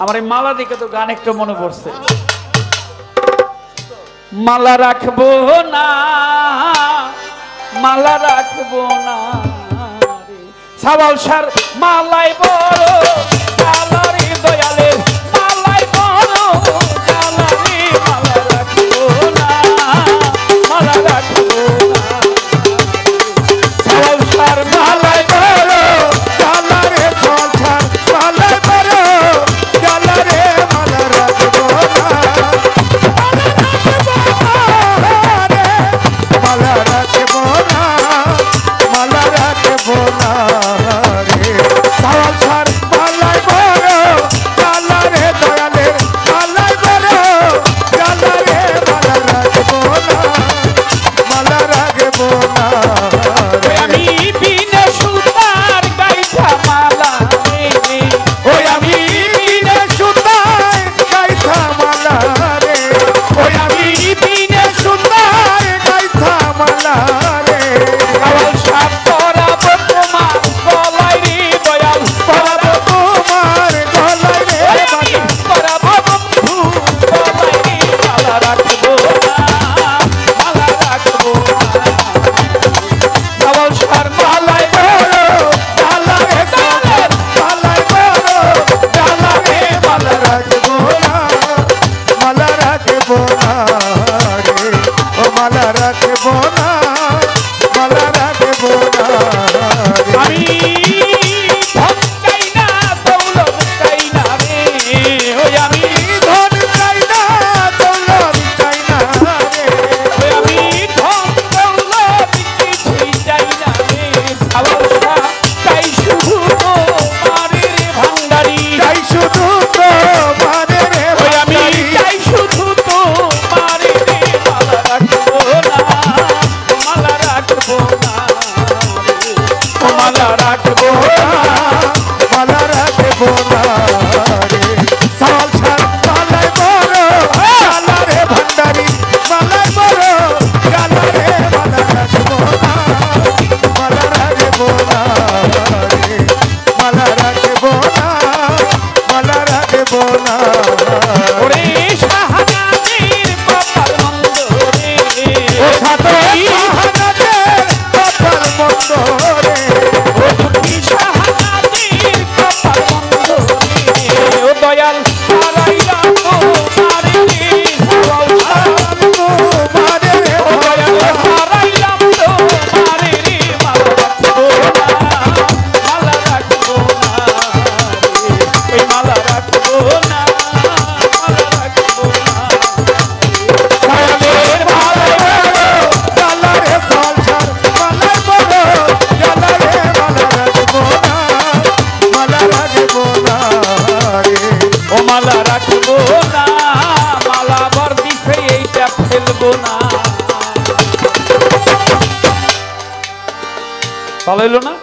আমার এই মালা দেখে তো গান একটু মনে পড়ছে। মালা রাখবো না, মালা রাখবো না সাওয়াল সার মালাই বড় কালারি দয়ালের মালাই বড় কালারি মালা রাখবো না, মালা রাখবো না সাওয়াল সার মালাই বড় কালারি সাওয়াল সার মালাই বড় কালারি মালা রাখবো না, মালা রাখবো না, মালা রাখবো না রে সাওয়াল সার মালাই বড় কালারে দয়ালের মালাই বড় কালারে মালা রাখবো না, মালা রাখবো না রে আমি বিনা সুতার গাইছা মালা রে, ওই আমি বিনা সুতার গাইছা মালা রে, ওই আমি বিনা সুতার গাইছা মালা রে সাওয়াল সার পরাবো তোমার গলায় রে দয়াল পরাবো তোমার গলায় রে বাবা পরাবো বন্ধু গলায় রে মালা রাখবো না, মালা রাখবো না সাওয়াল সার মালাই বড় কালারে দয়ালের মালাই বড় কালারে মালা রাখবো না, মালা রাখবো না রে ও মালা রাখবো না, মালা রাখবো না রে আমি ধন চাই না দৌলত চাই না রে, ওই আমি ধন চাই না দৌলত চাই না রে, ওই আমি ধন দৌলত কিছুই চাই না রে সাওয়াল সার চাই শুধু তোমারে রে ভান্ডারি, চাই শুধু তোমারে রে ওই আমি চাই শুধু তোমারে রে মালা রাখবো না, মালা রাখবো না রে ও মালা রাখবো না, মালা রাখবো না রে সাওয়াল সার মালাই বড় কালারে ভান্ডারি মালাই বড় কালারে মালা রাখবো না, মালা রাখবো না রে মালা রাখবো না, মালা রাখবো না ওরে শাহজাহানের কপাল মন্দ রে, ও সাধু শাহজাহানের কপাল মন্দ রে, ও দুঃখী শাহজাহানের কপাল মন্দ রে, ও দয়াল হারাইলাম তোমারে রে সাওয়াল সার তোমারে রে, ও দয়াল হারাইলাম তোমারে রে মালা রাখবো না, মালা রাখবো না রে ওই মালা রাখবো না, মালা রাখবো না সাওয়ালের মালাই বড় কালারে সাওয়াল সার মালাই বড় কালারে মালা রাখবো না, মালা রাখবো না রে ও মালা রাখবো না, মালা বর দিছে এইটা ফেলবো না ভালো হইলো না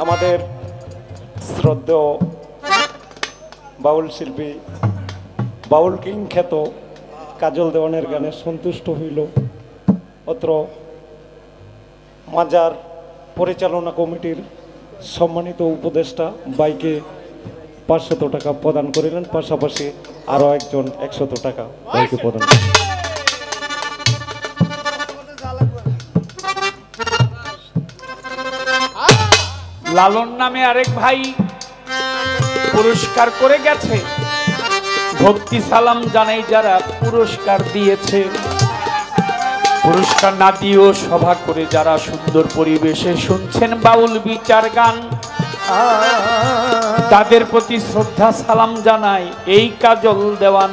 আমাদের শ্রদ্ধেয় বাউল শিল্পী বাউল কিং খ্যাত কাজল দেওয়ানের গানে সন্তুষ্ট হইল অত্র মাজার পরিচালনা কমিটির সম্মানিত উপদেষ্টা বাইকে 500 টাকা প্রদান করিলেন, পাশাপাশি আরো একজন 100 টাকা বাইকে প্রদান করিলেন। লালন নামে আরেক ভাই পুরস্কার করে গেছে, ভক্তি সালাম জানাই যারা পুরস্কার দিয়েছে, পুরস্কার না দিয়েও সভা করে যারা সুন্দর পরিবেশে শুনছেন বাউল বিচার গান তাদের প্রতি শ্রদ্ধা সালাম জানাই এই কাজল দেওয়ান